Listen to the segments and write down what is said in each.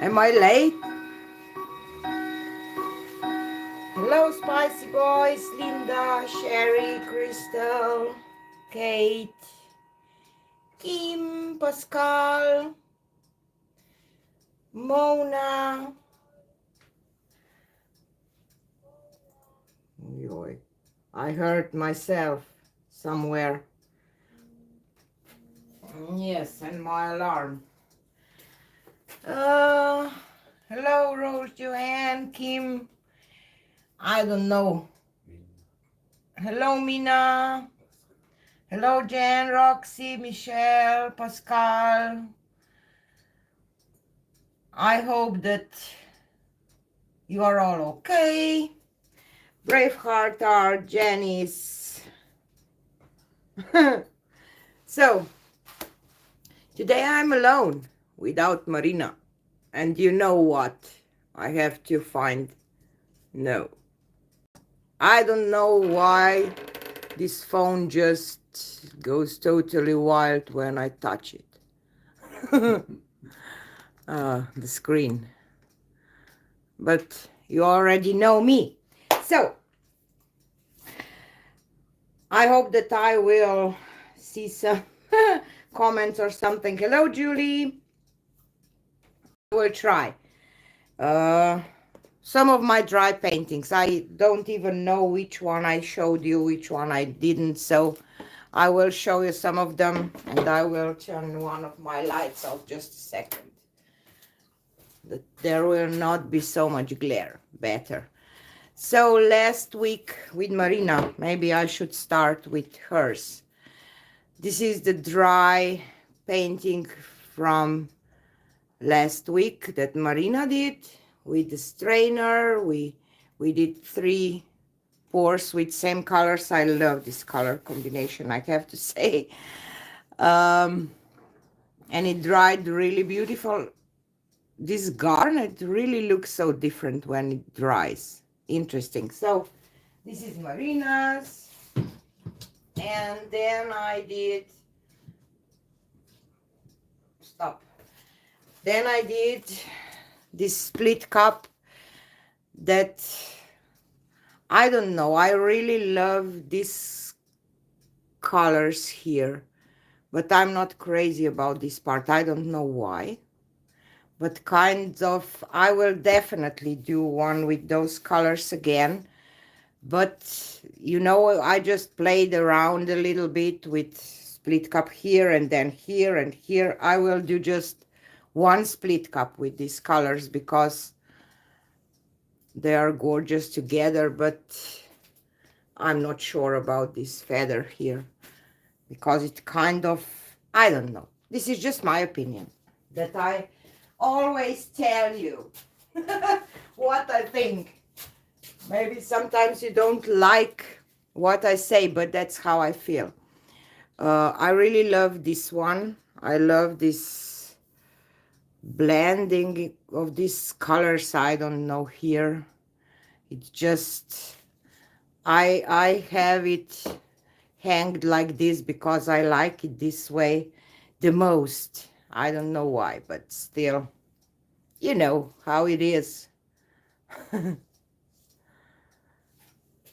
Am I late? Hello, Spicy Boys, Linda, Sherry, Crystal, Kate, Kim, Pascal, Mona. Yoy. I heard myself somewhere. Yes, and my alarm. Uh, Hello, Rose, Joanne, Kim. I don't know. Hello, Mina. Hello, Jen, Roxy, Michelle, Pascal. I hope that you are all okay. Braveheart are Janice. So, today I'm alone without Marina. And you know what? I have to find. No. I don't know why this phone just goes totally wild when I touch it. The screen. But you already know me. So, I hope that I will see some comments or something. Hello, Julie. I will try. Some of my dry paintings, I don't even know which one I showed you, which one I didn't. So I will show you some of them, and I will turn one of my lights off just a second. That there will not be so much glare. Better. So last week with Marina, maybe I should start with hers. This is the dry painting from last week that Marina did with the strainer. We did 3 pours with same colors. I love this color combination, I have to say. And it dried really beautiful. This garnet really looks so different when it dries. Interesting. So this is Marina's, and then I did then I did this split cup that I don't know, I really love these colors here, but I'm not crazy about this part. I don't know why, but kind of I will definitely do one with those colors again. But you know, I just played around a little bit with split cup here and then here and here. I will do just one split cup with these colors because they are gorgeous together, but I'm not sure about this feather here because it kind of, I don't know. This is just my opinion that I always tell you what I think. Maybe sometimes you don't like what I say, but that's how I feel. I really love this one. I love this blending of these colors. I don't know here. It's just, I have it hanged like this because I like it this way the most. I don't know why, but still, you know how it is.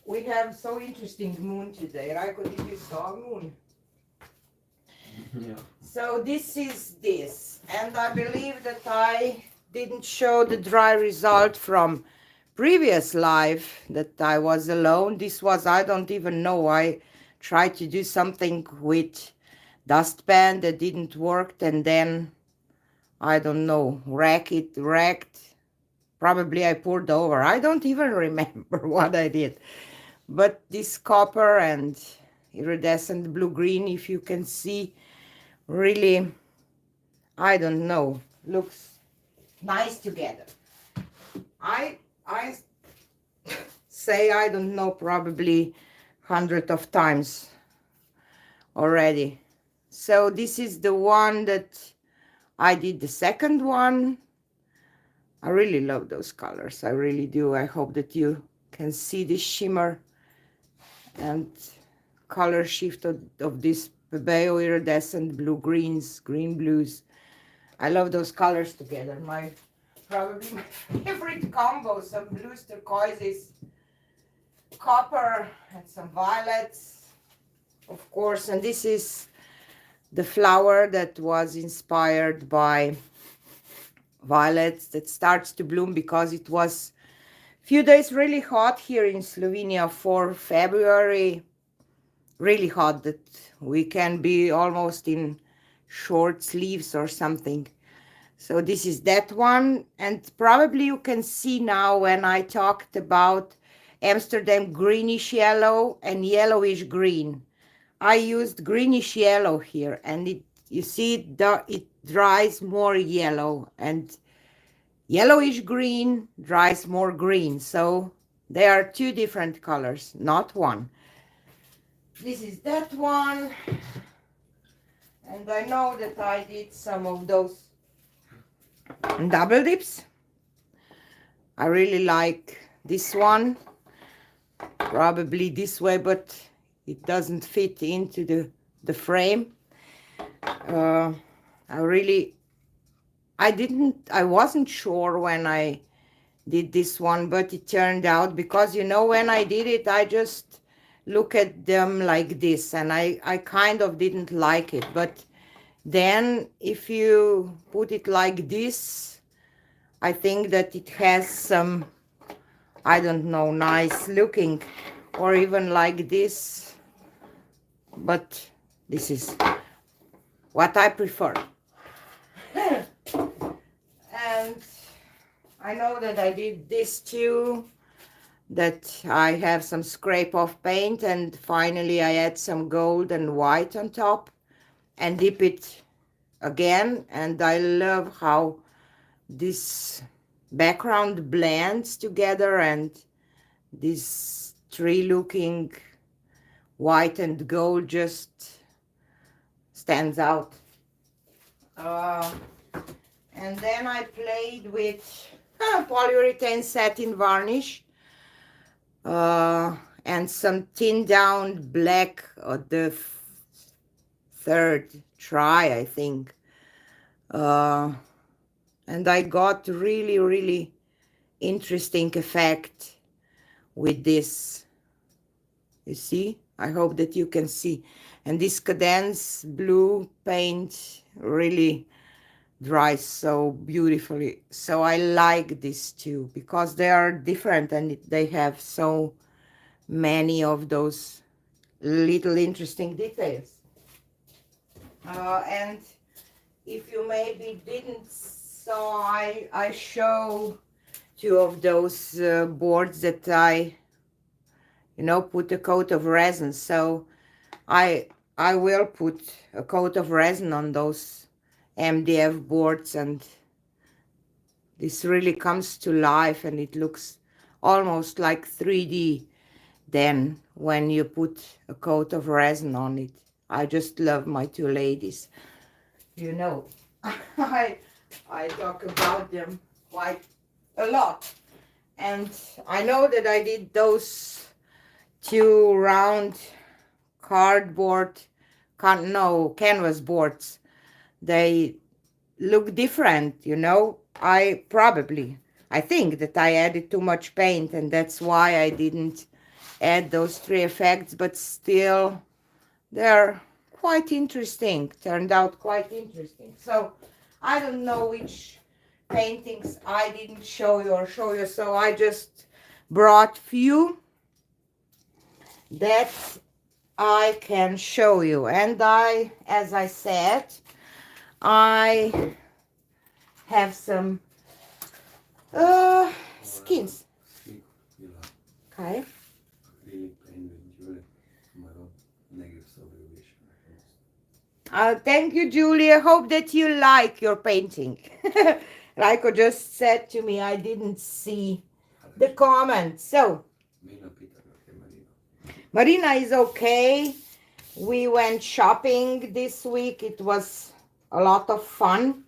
We have so interesting moon today, right? If you saw moon. Yeah. So this is this, and I believe that I didn't show the dry result from previous live that I was alone. This was, I don't even know, I tried to do something with dustpan that didn't work, and then I don't know, wrecked. Probably I poured over. I don't even remember what I did. But this copper and iridescent blue-green, if you can see, really, I don't know, looks nice together. I say, I don't know, probably hundreds of times already. So this is the one that I did the second one. I really love those colors. I really do. I hope that you can see the shimmer and color shift of this bellow iridescent blue greens, green blues. I love those colors together. My probably my favorite combo. Some blues, turquoises, copper, and some violets, of course. And this is the flower that was inspired by violets that starts to bloom because it was few days really hot here in Slovenia for February. Really hot that we can be almost in short sleeves or something. So this is that one, and probably you can see now when I talked about Amsterdam greenish yellow and yellowish green. I used greenish yellow here, and you see it dries more yellow, and yellowish green dries more green. So there are two different colors, not one. This is that one, and I know that I did some of those double dips. I really like this one, probably this way, but it doesn't fit into the frame. I wasn't sure when I did this one, but it turned out, because you know, when I did it, I just look at them like this, and I kind of didn't like it. But then if you put it like this, I think that it has some, I don't know, nice looking, or even like this, but this is what I prefer. And I know that I did this too, that I have some scrape off paint, and finally I add some gold and white on top and dip it again. And I love how this background blends together, and this tree looking white and gold just stands out. And then I played with polyurethane satin varnish and some thin down black, the third try, I think. And I got really interesting effect with this. You see? I hope that you can see. And this Cadence blue paint really dries so beautifully. So I like this too, because they are different, and they have so many of those little interesting details. And if you maybe didn't saw, I show two of those boards that I put a coat of resin. So I will put a coat of resin on those MDF boards, and this really comes to life, and it looks almost like 3D then when you put a coat of resin on it. I just love my two ladies. I talk about them quite a lot. And I know that I did those two round canvas boards. They look different, I think that I added too much paint, and that's why I didn't add those three effects, but still they're quite interesting, turned out quite interesting. So I don't know which paintings I didn't show you, so I just brought few that I can show you. And as I said, I have some skins. Okay. Thank you, Julie. I hope that you like your painting. Raiko just said to me, I didn't see the comment. So, Marina is okay. We went shopping this week. It was a lot of fun.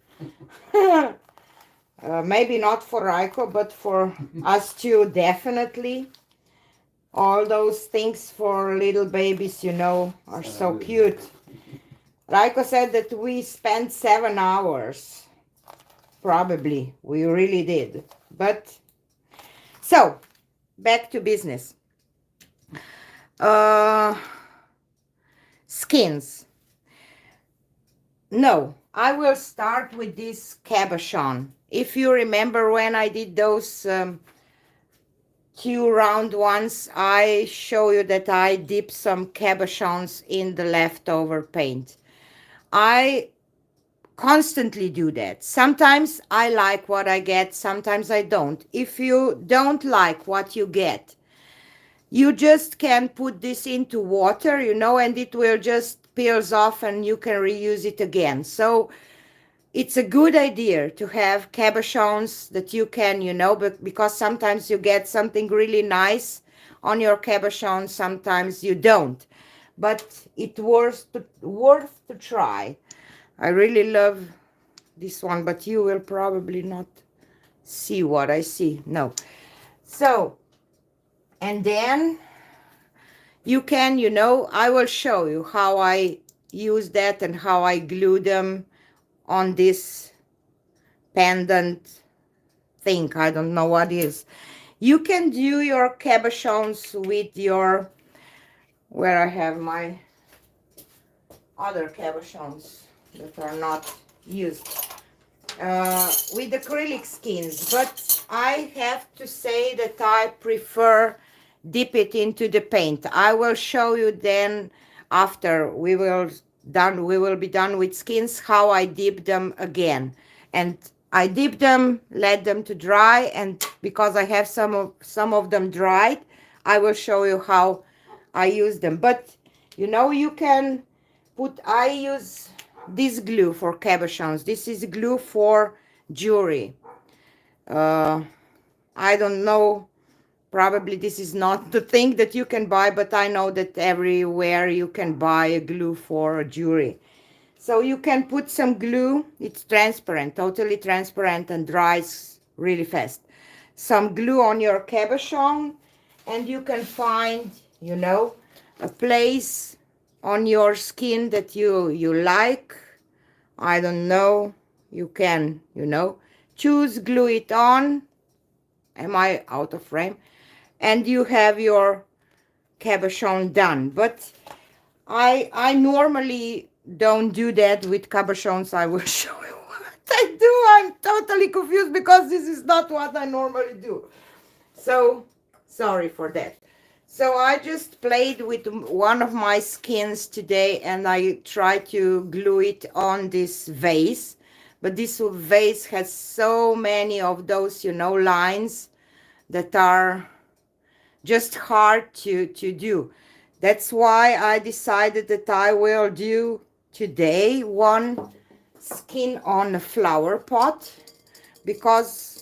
Maybe not for Raiko, but for us too, definitely. All those things for little babies, are so cute. Raiko said that we spent 7 hours. Probably we really did. But so back to business. uh Skins. No, I will start with this cabochon. If you remember when I did those two round ones, I show you that I dip some cabochons in the leftover paint. I constantly do that. Sometimes I like what I get, sometimes I don't. If you don't like what you get, you just can put this into water, you know, and it will just peels off and you can reuse it again. So it's a good idea to have cabochons that you can, you know, but because sometimes you get something really nice on your cabochon, sometimes you don't. But it's worth to try. I really love this one, but you will probably not see what I see. No. So, and then you can, you know, I will show you how I use that and how I glue them on this pendant thing. I don't know what is. You can do your cabochons with your, where I have my other cabochons that are not used, with acrylic skins, but I have to say that I prefer dip it into the paint. I will show you then after we will be done with skins how I dip them again. And I dip them, let them to dry, and because I have some of them dried, I will show you how I use them. But you know, you can put, I use this glue for cabochons. This is glue for jewelry. I don't know, probably this is not the thing that you can buy, but I know that everywhere you can buy a glue for jewelry. So you can put some glue. It's transparent, totally transparent, and dries really fast. Some glue on your cabochon, and you can find, you know, a place on your skin that you like. I don't know, you can, you know, choose, glue it on. Am I out of frame? And you have your cabochon done. But I normally don't do that with cabochons. I will show you what I do. I'm totally confused because this is not what I normally do. So sorry for that. So I just played with one of my skins today, and I tried to glue it on this vase. But this vase has so many of those, you know, lines that are just hard to do. That's why I decided that I will do today one skin on a flower pot, because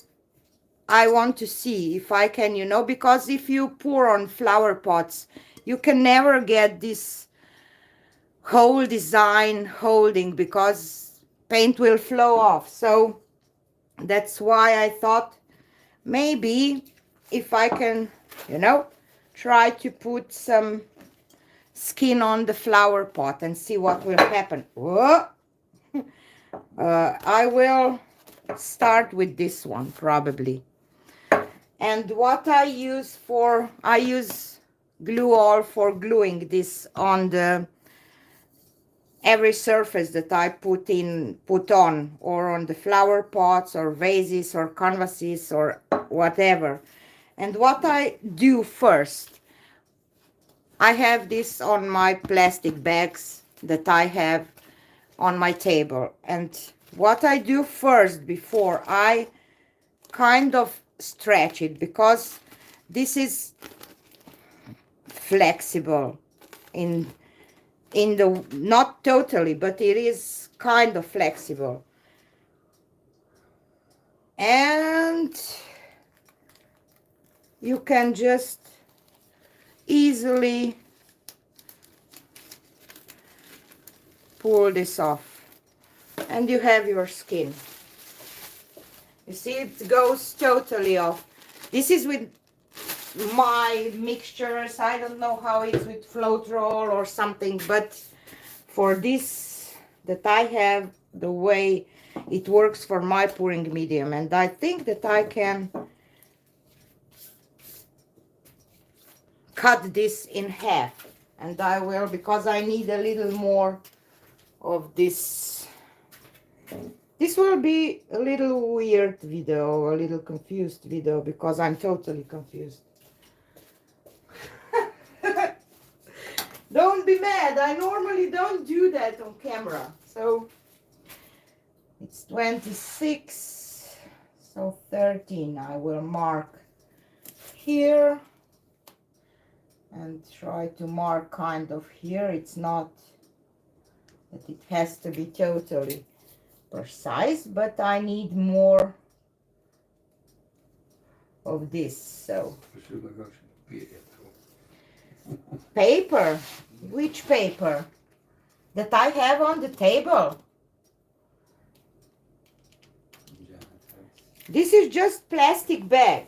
I want to see if I can, you know, because if you pour on flower pots, you can never get this whole design holding because paint will flow off. So that's why I thought maybe if I can, you know, try to put some skin on the flower pot and see what will happen. Whoa! I will start with this one probably. And what I use for, I use glue all for gluing this on the every surface that I put on, or on the flower pots or vases or canvases or whatever. And what I do first, I have this on my plastic bags that I have on my table. And what I do first, before I kind of stretch it, because this is flexible in the, not totally, but it is kind of flexible. And you can just easily pull this off, and you have your skin. You see, it goes totally off. This is with my mixtures. I don't know how it's with float roll or something, but for this that I have, the way it works for my pouring medium, and I think that I can cut this in half, and I will, because I need a little more of this. This will be a little weird video, a little confused video, because I'm totally confused. Don't be mad, I normally don't do that on camera. So it's 26, so 13 I will mark here and try to mark kind of here. It's not that it has to be totally precise, but I need more of this. So paper, which paper? That I have on the table. This is just plastic bag,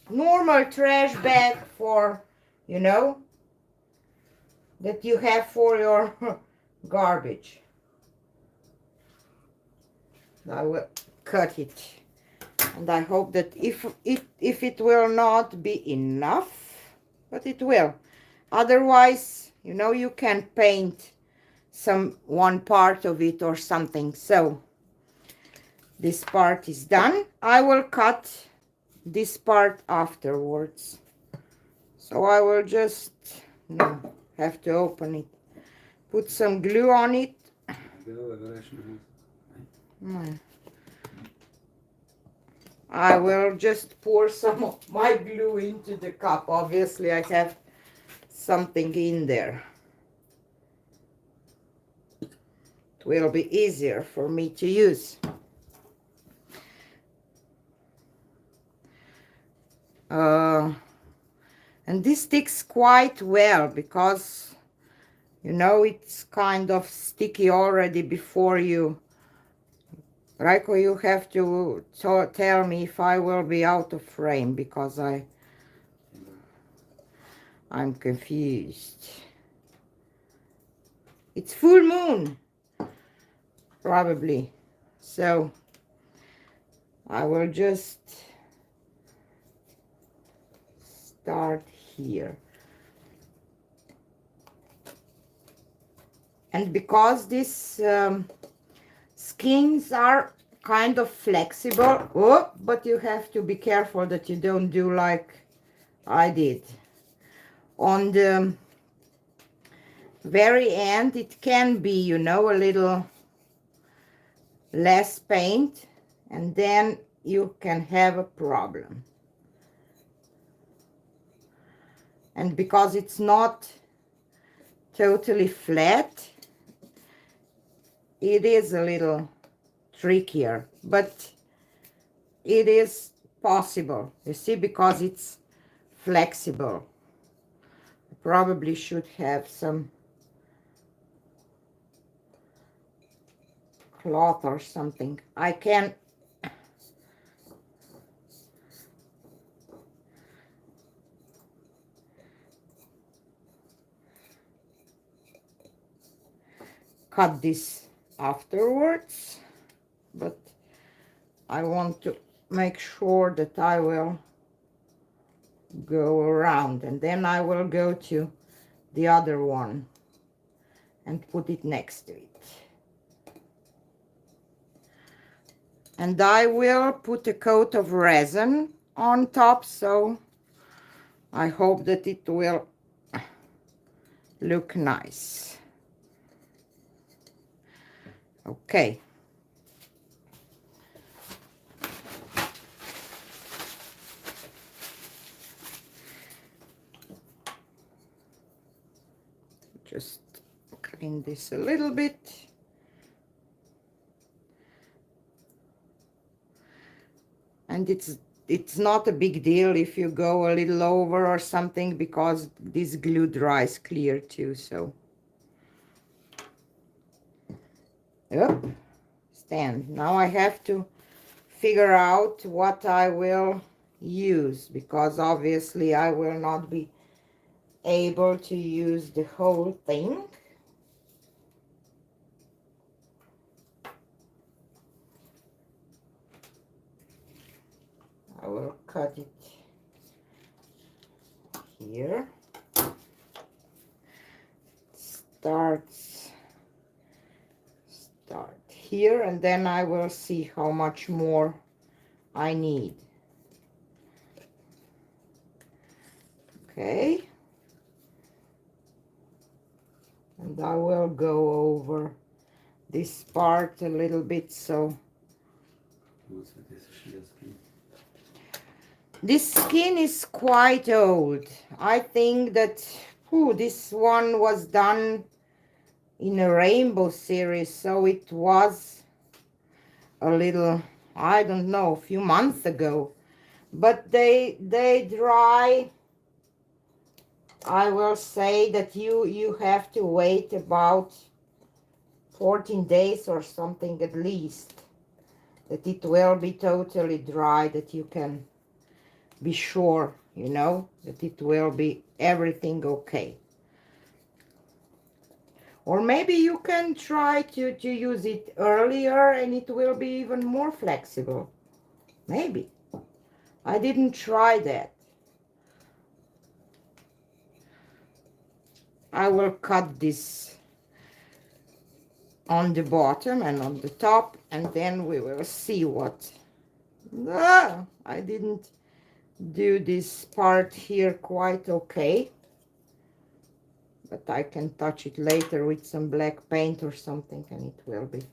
normal trash bag for, you know, that you have for your garbage. I will cut it, and I hope that if it will not be enough, but it will. Otherwise, you know, you can paint one part of it or something. So this part is done. I will cut this part afterwards. So I will just have to open it, put some glue on it. I will just pour some of my glue into the cup. Obviously I have something in there. It will be easier for me to use. And this sticks quite well because, you know, it's kind of sticky already before you. Raiko, you have to tell me if I will be out of frame, because I'm confused. It's full moon, probably. So I will just start here. And because these skins are kind of flexible, but you have to be careful that you don't do like I did. On the very end, it can be, you know, a little less paint, and then you can have a problem. And because it's not totally flat, it is a little trickier, but it is possible, you see, because it's flexible. I probably should have some cloth or something. I can cut this afterwards, but I want to make sure that I will go around, and then I will go to the other one and put it next to it. And I will put a coat of resin on top, so I hope that it will look nice. Okay. Just clean this a little bit. And it's not a big deal if you go a little over or something, because this glue dries clear too. So yep, stand. Now I have to figure out what I will use, because obviously I will not be able to use the whole thing. I will cut it here. Start here, and then I will see how much more I need. Okay, and I will go over this part a little bit. So this skin is quite old. I think that this one was done in a rainbow series, so it was a little, I don't know, a few months ago. But they dry. I will say that you have to wait about 14 days or something at least, that it will be totally dry, that you can be sure, you know, that it will be everything okay. Or maybe you can try to use it earlier and it will be even more flexible. Maybe. I didn't try that. I will cut this on the bottom and on the top, and then we will see what... I didn't do this part here quite okay. But I can touch it later with some black paint or something and it will be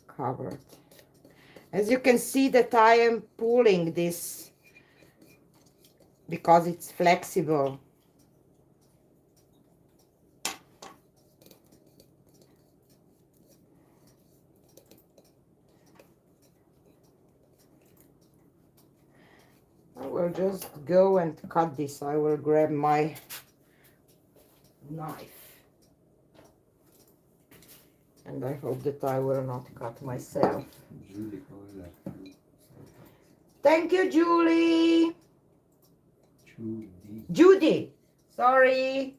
covered. As you can see that I am pulling this because it's flexible. I will just go and cut this. I will grab my knife. And I hope that I will not cut myself. Thank you, Julie. Judy. Sorry.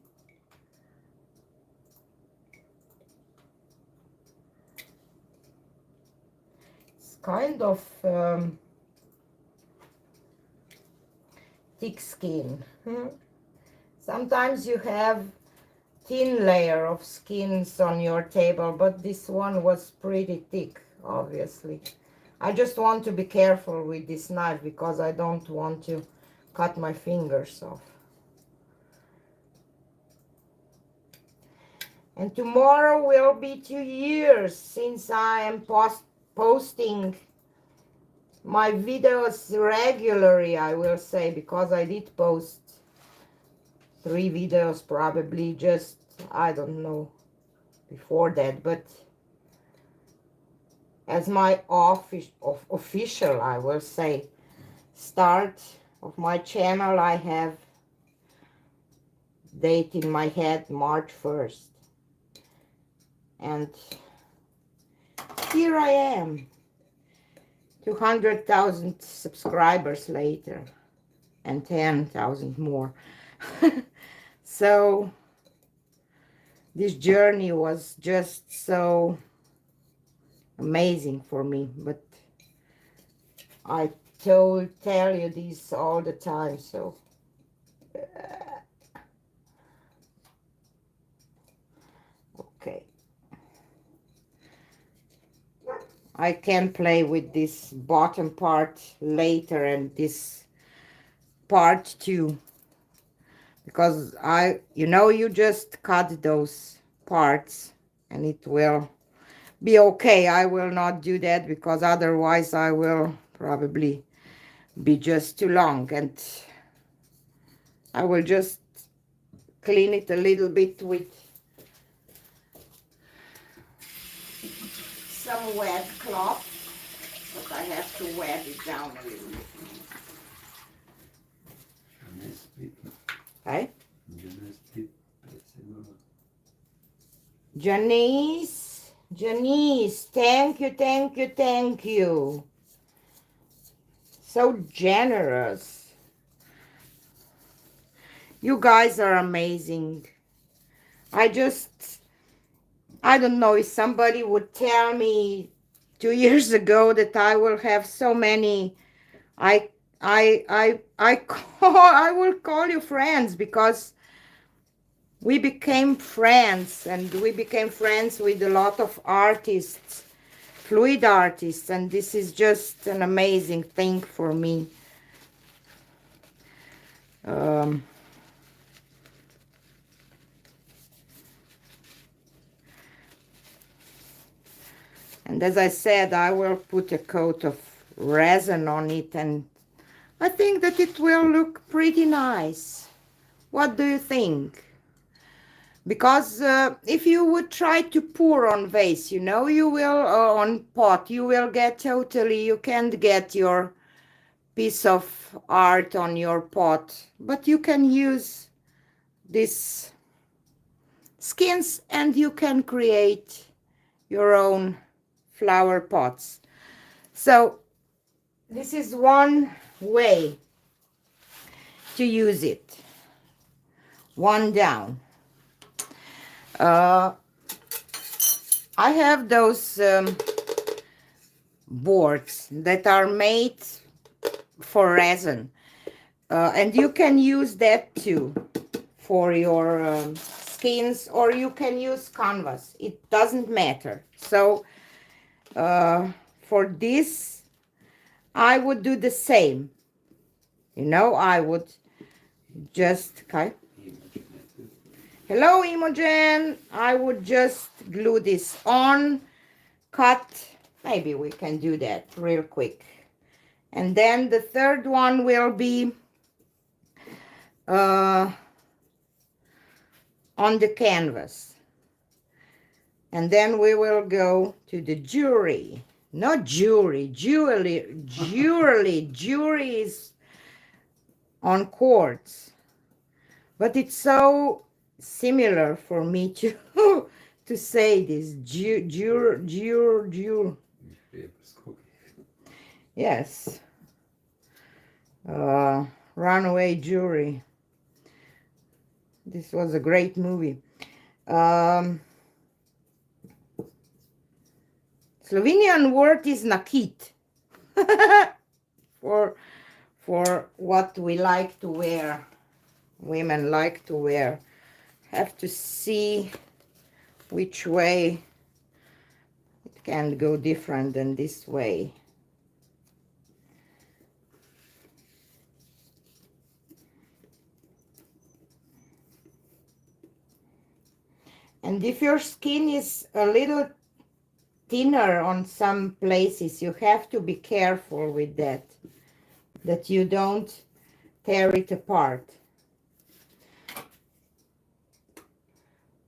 It's kind of thick skin. Sometimes you have thin layer of skins on your table, but this one was pretty thick, obviously. I just want to be careful with this knife because I don't want to cut my fingers off. And tomorrow will be 2 years since I am posting my videos regularly, I will say, because I did post 3 videos probably just, I don't know, before that, but as my official, I will say, start of my channel, I have date in my head, March 1st. And here I am, 200,000 subscribers later, and 10,000 more. So this journey was just so amazing for me, but I tell you this all the time. So okay, I can play with this bottom part later and this part too, because you just cut those parts and it will be okay. I will not do that because otherwise I will probably be just too long, and I will just clean it a little bit with some wet cloth, but I have to wet it down a little bit. Okay? Janice, thank you. So generous. You guys are amazing. I don't know if somebody would tell me 2 years ago that I will have so many, I I will call you friends because we became friends, and we became friends with a lot of artists, fluid artists, and this is just an amazing thing for me. Um, and as I said, I will put a coat of resin on it, and I think that it will look pretty nice. What do you think? Because if you would try to pour on vase, you know, you will, on pot, you will get totally, you can't get your piece of art on your pot. But you can use these skins and you can create your own flower pots. So this is one way to use it. One down. I have those boards that are made for resin, and you can use that too for your skins, or you can use canvas. It doesn't matter. So for this I would do the same, you know. I would just hello Imogen, I would just glue this on, cut, maybe we can do that real quick, and then the third one will be on the canvas, and then we will go to the jewelry. Not jewelry, jewelry is on quartz, but it's so similar for me to to say this yes, Runaway Jewelry. This was a great movie. Slovenian word is nakit for what we like to wear, women like to wear. Have to see which way it can go different than this way. And if your skin is a little thinner on some places, you have to be careful with that you don't tear it apart.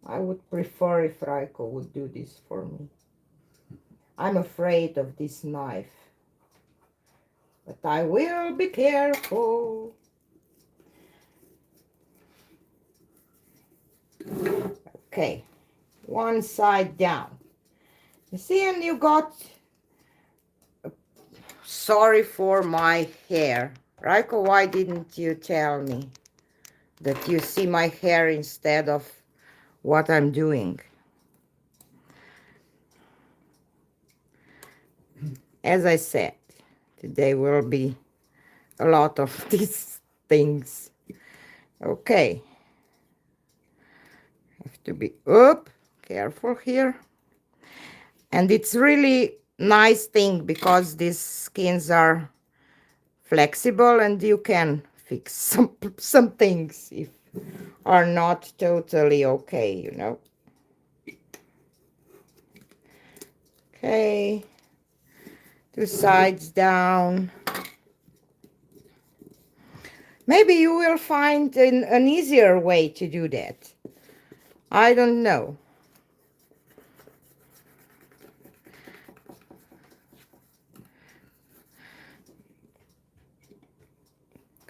I would prefer if Raiko would do this for me. I'm afraid of this knife, but I will be careful. Okay, one side down. You see, and you got, sorry for my hair. Raiko, why didn't you tell me that you see my hair instead of what I'm doing? As I said, today will be a lot of these things. Okay. Have to be careful here. And it's really nice thing because these skins are flexible and you can fix some things if are not totally okay, you know. Okay, two sides down. Maybe you will find an easier way to do that. I don't know.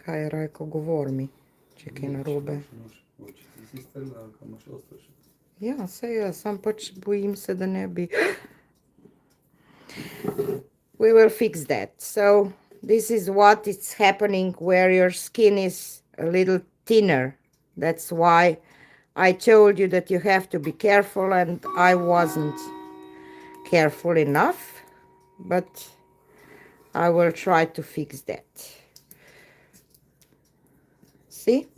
Kaj Rajko, govor mi, če kaj narobe. Ja, saj jaz, sam pač bojim se, da ne bi. We will fix that. So this is what is happening where your skin is a little thinner. That's why I told you that you have to be careful, and I wasn't careful enough, but I will try to fix that. See?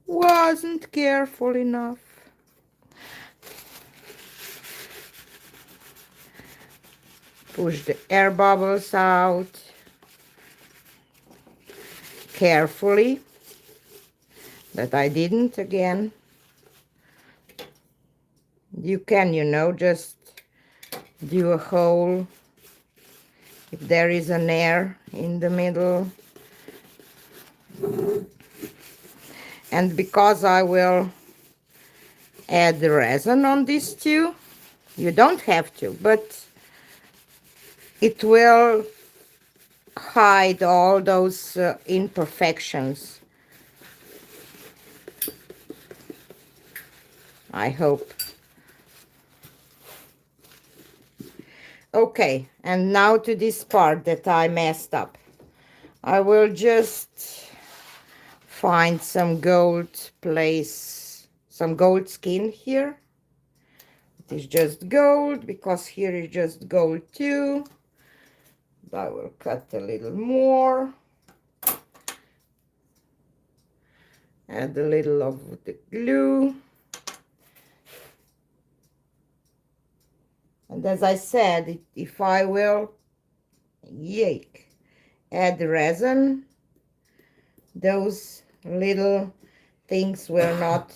Wasn't careful enough. Push the air bubbles out carefully. That I didn't again. You can, you know, just do a hole if there is an air in the middle. And because I will add the resin on this too, you don't have to, but it will hide all those imperfections. I hope. Okay, and now to this part that I messed up. I will just find some gold place, some gold skin here. It is just gold because here is just gold too. I will cut a little more. Add a little of the glue. And as I said, if I will add resin, those little things will not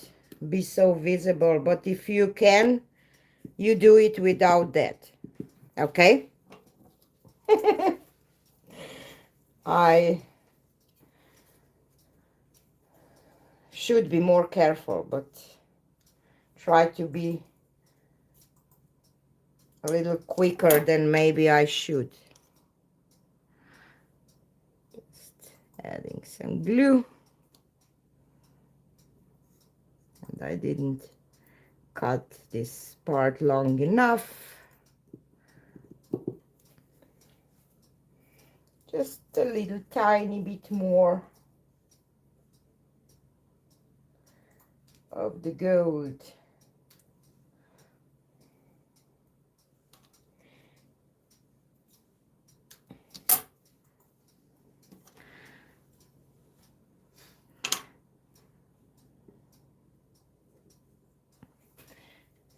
be so visible. But if you can, you do it without that. Okay? I should be more careful, but try to be a little quicker than maybe I should. Just adding some glue. And I didn't cut this part long enough. Just a little tiny bit more of the gold.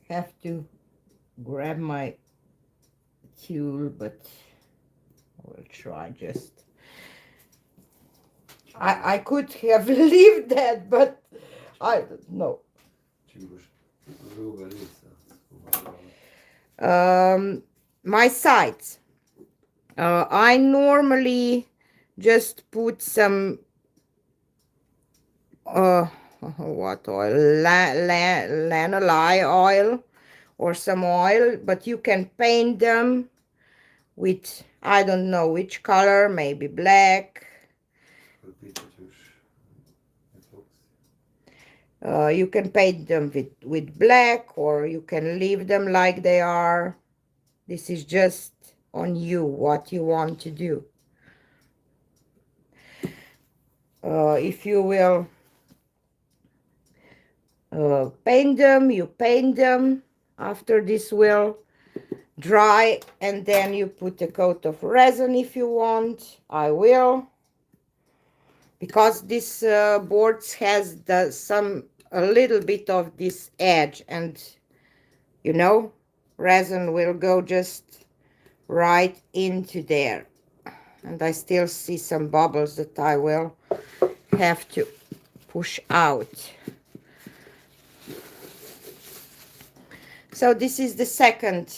Have to grab my tool, but I will try just. I could have left that, but I don't know. My sides. I normally just put some what oil, lanolin oil or some oil, but you can paint them with, I don't know which color, maybe black. You can paint them with black, or you can leave them like they are. This is just on you, what you want to do. If you will paint them, you paint them. After this will dry, and then you put a coat of resin if you want. I will, because this boards has a little bit of this edge, and you know, resin will go just right into there. And I still see some bubbles that I will have to push out. So this is the second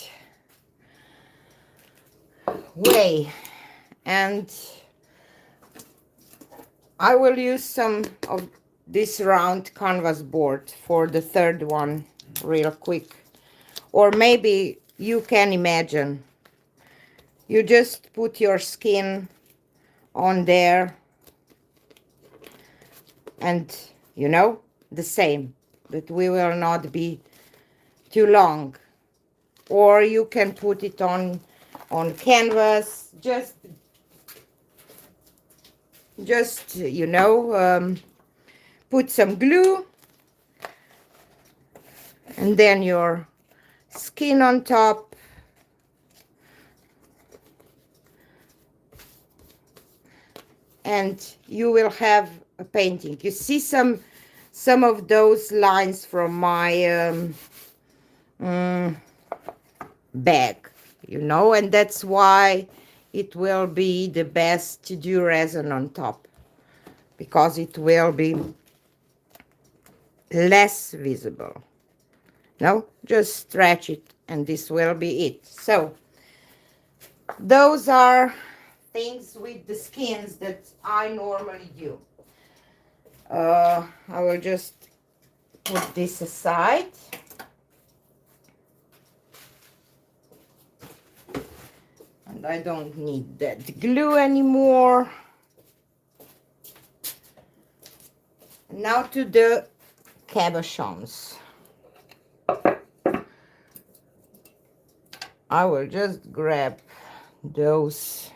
way, and I will use some of this round canvas board for the third one real quick. Or maybe you can imagine, you just put your skin on there, and you know, the same, that we will not be too long. Or you can put it on canvas, just you know, put some glue, and then your skin on top, and you will have a painting. You see some of those lines from my bag, you know, and that's why it will be the best to do resin on top, because it will be less visible. No, just stretch it and this will be it. So those are things with the skins that I normally do. I will just put this aside. And I don't need that glue anymore. Now to the cabochons. I will just grab these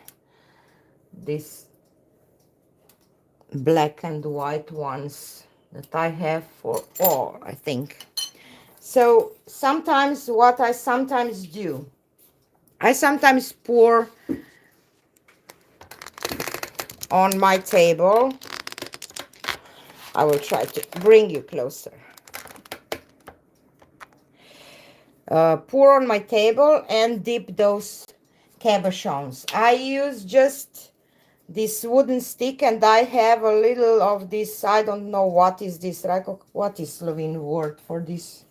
black and white ones that I have for all, I think. So sometimes what I sometimes do, I sometimes pour on my table. I will try to bring you closer. Pour on my table and dip those cabochons. I use just this wooden stick, and I have a little of this. I don't know what is this, right? What is Slovene word for this?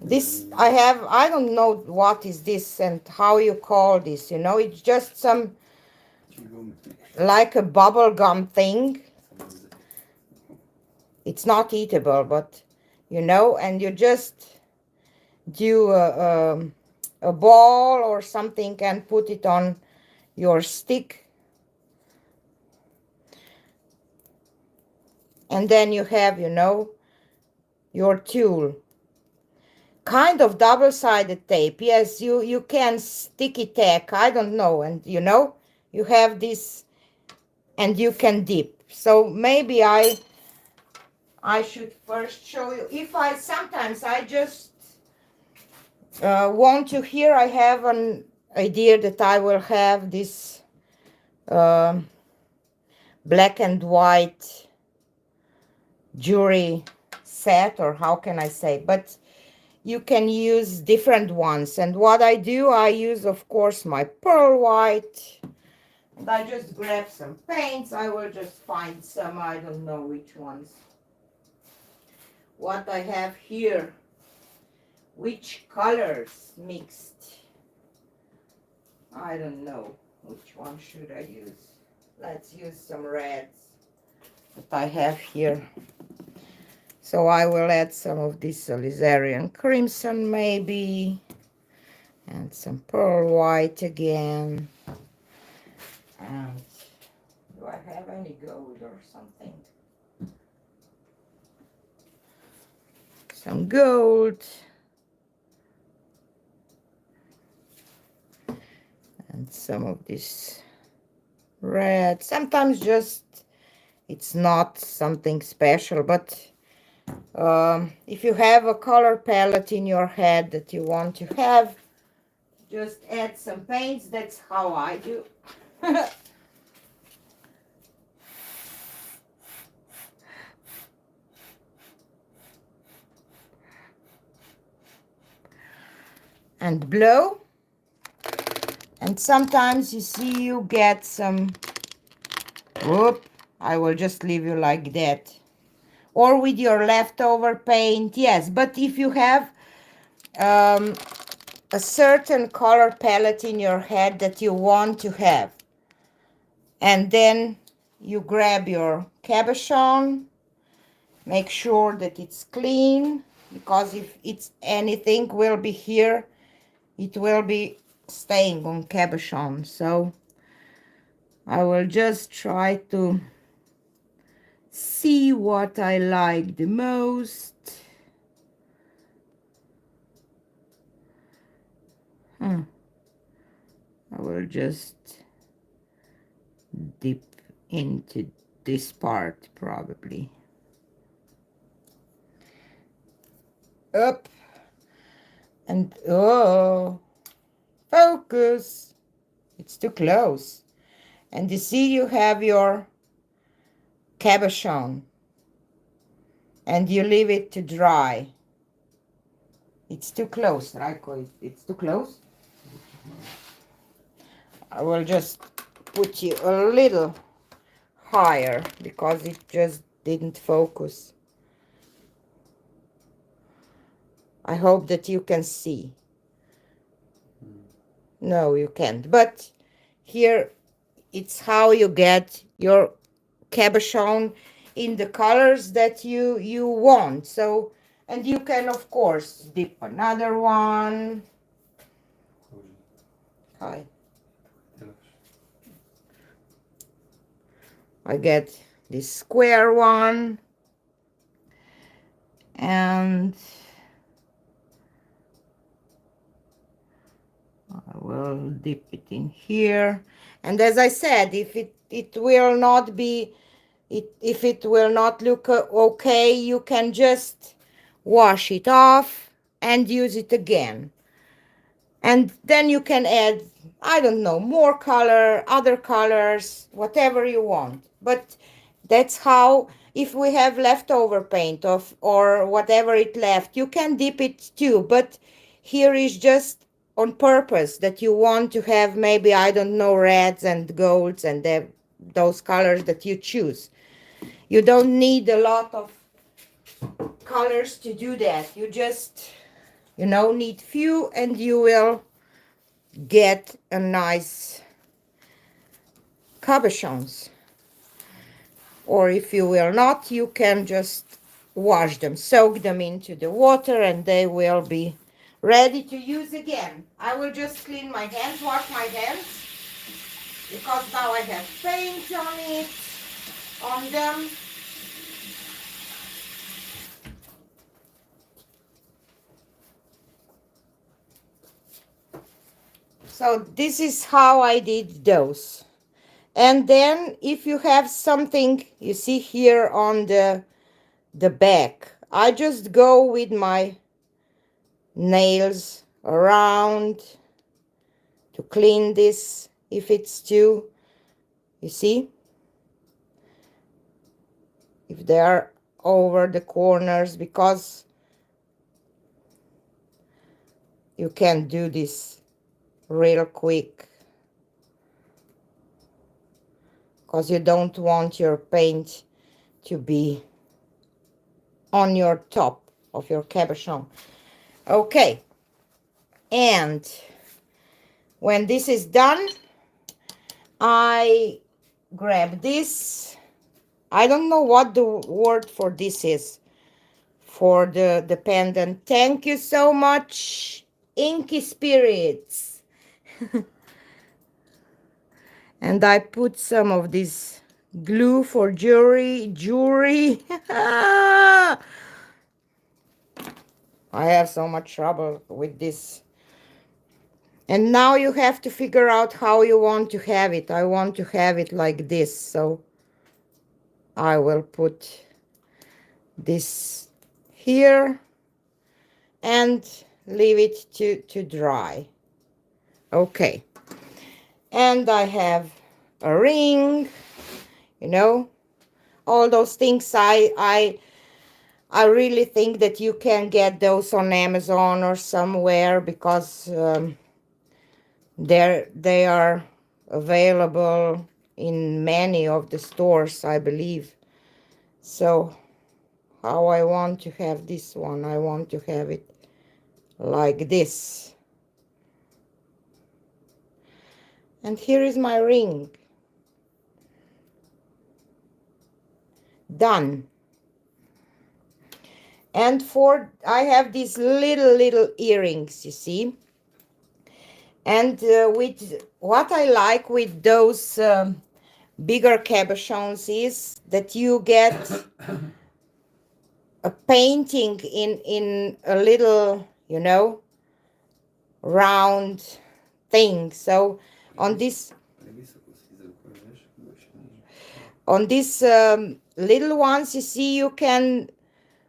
This I have. I don't know what is this and how you call this. You know, it's just some like a bubble gum thing. It's not eatable, but you know, and you just do a ball or something and put it on your stick, and then you have, you know, your tool. Kind of double-sided tape. Yes, you can sticky tack, I don't know, and you know, you have this and you can dip. So maybe I should first show you. If I sometimes I just want to, here I have an idea that I will have this black and white jewelry set, or how can I say, but you can use different ones. And what I do, I use, of course, my pearl white. And I just grab some paints. I will just find some, I don't know which ones. What I have here, which colors mixed. I don't know which one should I use. Let's use some reds that I have here. So I will add some of this alizarin crimson maybe, and some pearl white again. And do I have any gold or something? Some gold. And some of this red. Sometimes just, it's not something special, but if you have a color palette in your head that you want to have, just add some paints. That's how I do. And blow. And sometimes you see you get some, whoop, I will just leave you like that. Or with your leftover paint, yes. But if you have a certain color palette in your head that you want to have, and then you grab your cabochon, make sure that it's clean, because if it's anything will be here, it will be staying on cabochon. So I will just try to see what I like the most. I will just dip into this part probably. Up. And oh, focus. It's too close. And you see you have your cabochon, and you leave it to dry. It's too close, right? It's too close. I will just put you a little higher because it just didn't focus. I hope that you can see. No, you can't. But here it's how you get your cabochon in the colors that you want. So, and you can of course dip another one. Hi. I get this square one, and I will dip it in here. And as I said, if it will not be, if it will not look okay, you can just wash it off and use it again. And then you can add, I don't know, more color, other colors, whatever you want. But that's how, if we have leftover paint of or whatever it left, you can dip it too. But here is just on purpose that you want to have maybe, I don't know, reds and golds and those colors that you choose. You don't need a lot of colors to do that. You just, need few, and you will get a nice cabochons. Or if you will not, you can just wash them, soak them into the water, and they will be ready to use again. I will just clean my hands, wash my hands, because now I have paint on them. So this is how I did those. And then if you have something, you see here on the back, I just go with my nails around to clean this if it's too, you see, if they are over the corners, because you can do this real quick, because you don't want your paint to be on your top of your cabochon. Okay, and when this is done, I grab this. I don't know what the word for this is, for the pendant. Thank you so much, Inky Spirits. And I put some of this glue for jewelry. I have so much trouble with this. And now you have to figure out how you want to have it. I want to have it like this, so I will put this here and leave it to dry. Okay. And I have a ring, all those things. I really think that you can get those on Amazon or somewhere, because they are available in many of the stores, I believe. So how I want to have this one, I want to have it like this. And here is my ring. Done. And I have these little earrings, you see. And with what I like with those bigger cabochons is that you get a painting in a little, round thing. So on this little ones, you see, you can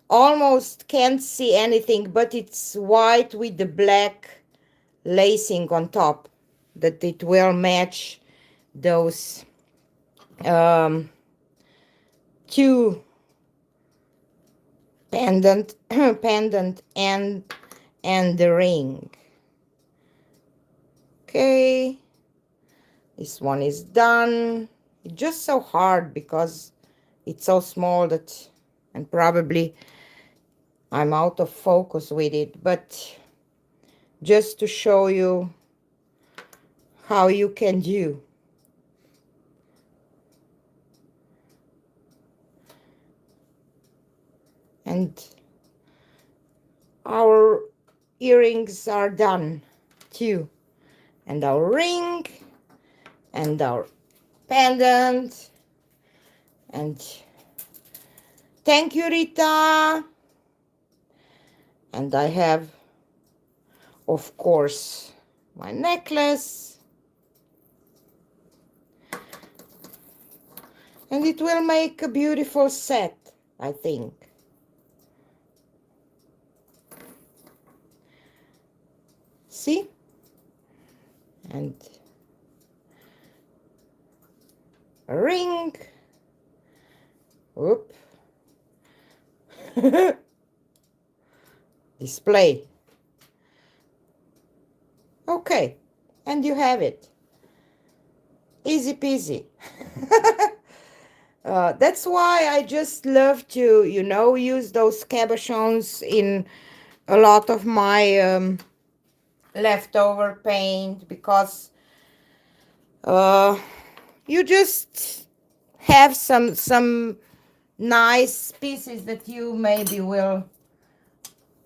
almost can't see anything, but it's white with the black lacing on top, that it will match those um, two pendant pendant and the ring. Okay, this one is done. It's just so hard because it's so small that, and probably I'm out of focus with it, but just to show you how you can do. And our earrings are done too, and our ring and our pendant. And thank you, Rita. And I have, of course, my necklace, and it will make a beautiful set, I think. See? And a ring. Whoop. Display. Okay, and you have it. Easy peasy. That's why I just love to, you know, use those cabochons in a lot of my leftover paint, because you just have some nice pieces that you maybe will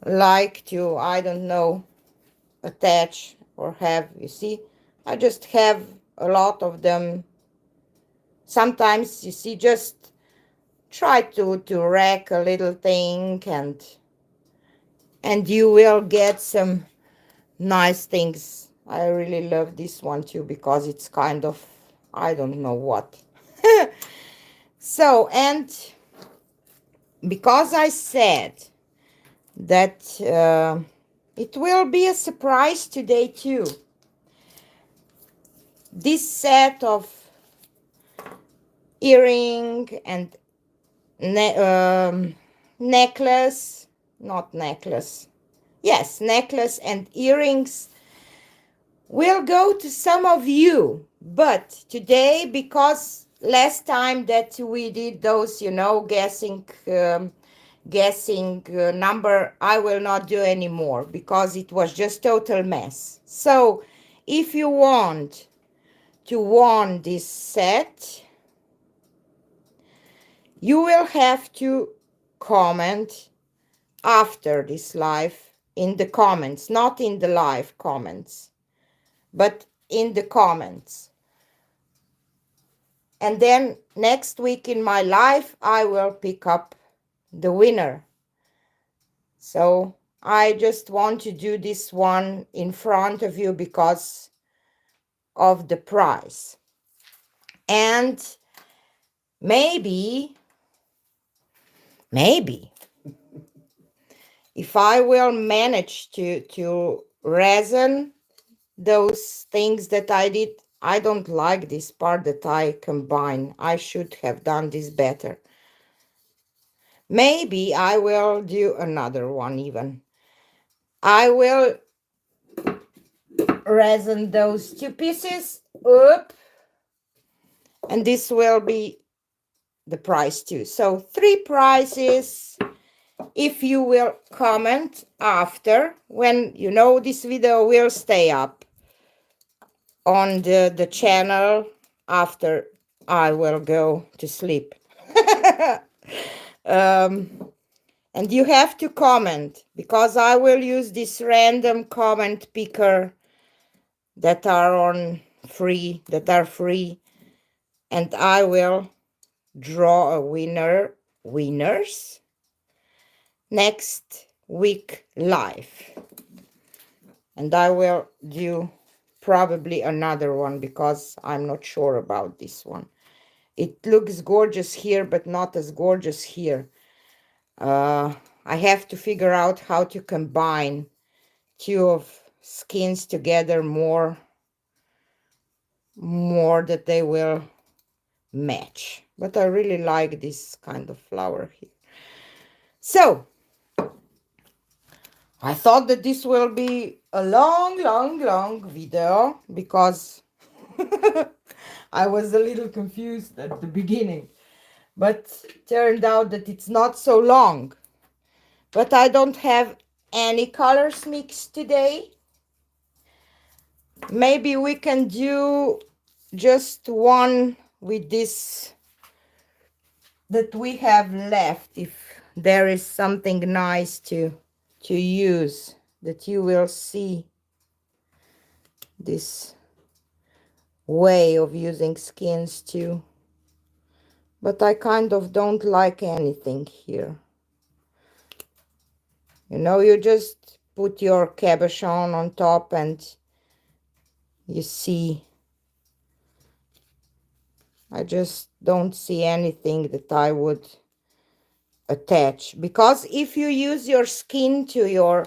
like to, I don't know, attach or have. You see, I just have a lot of them. Sometimes, you see, just try to rack a little thing, and you will get some nice things. I really love this one too, because it's kind of, I don't know what. So, and because I said that it will be a surprise today too, this set of earring and necklace, not necklace, yes, necklace and earrings will go to some of you. But today, because last time that we did those, you know, guessing number, I will not do anymore because it was just total mess. So if you want to win this set, you will have to comment after this live in the comments, not in the live comments, but in the comments. And then next week in my live, I will pick up the winner. So I just want to do this one in front of you because of the prize. And maybe if I will manage to resin those things that I did, I don't like this part that I combine. I should have done this better. Maybe I will do another one even. I will resin those two pieces up, and this will be the prize too. So 3 prizes. If you will comment after, when you know this video will stay up on the channel after I will go to sleep. And you have to comment, because I will use this random comment picker that are free, and I will draw a winners next week live. And I will do probably another one because I'm not sure about this one. It looks gorgeous here, but not as gorgeous here. I have to figure out how to combine 2 of skins together more more that they will match. But I really like this kind of flower here. So I thought that this will be a long video because I was a little confused at the beginning, but turned out that it's not so long. But I don't have any colors mixed today. Maybe we can do just one with this that we have left, if there is something nice to use, that you will see this way of using skins too. But I kind of don't like anything here. You know, you just put your cabochon on top and you see. I just don't see anything that I would attach, because if you use your skin to your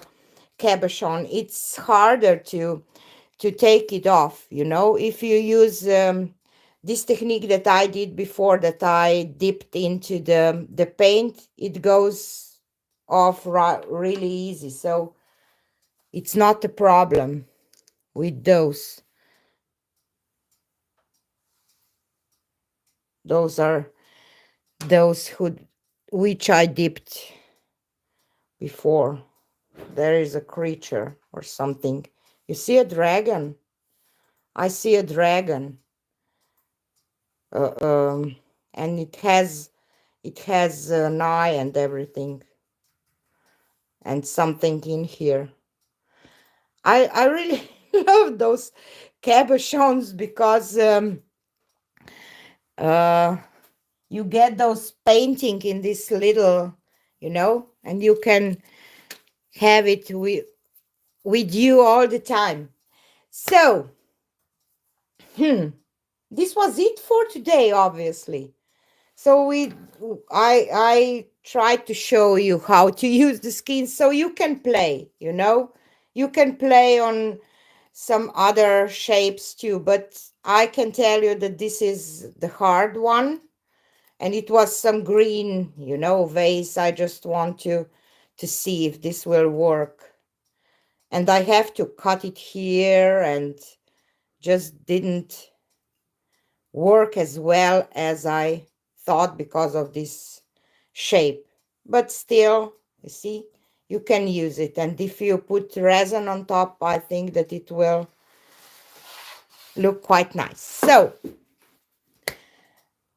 cabochon, it's harder to take it off. You know, if you use this technique that I did before, that I dipped into the paint, it goes off really easy. So it's not a problem with those. Those are those which I dipped before. There is a creature or something. You see a dragon? I see a dragon. And it has an eye and everything, and something in here. I really love those cabochons because you get those painting in this little, you know, and you can have it with you all the time. So this was it for today, obviously. So I tried to show you how to use the skins so you can play, you know. You can play on some other shapes too, but I can tell you that this is the hard one, and it was some green, you know, vase. I just want to see if this will work. And I have to cut it here, and just didn't work as well as I thought because of this shape. But still, you see, you can use it. And if you put resin on top, I think that it will look quite nice. So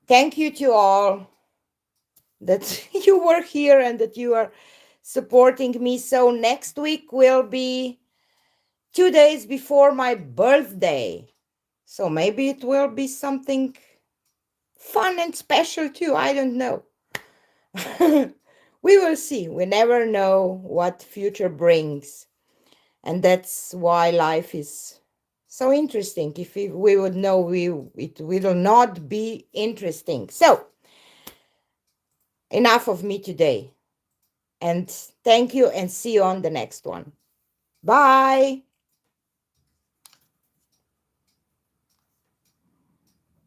thank you to all that you were here and that you are supporting me. So next week will be 2 days before my birthday. So maybe it will be something fun and special too. I don't know. We will see. We never know what future brings. And that's why life is so interesting. If we would know, it will not be interesting. So enough of me today. And thank you, and see you on the next one. Bye.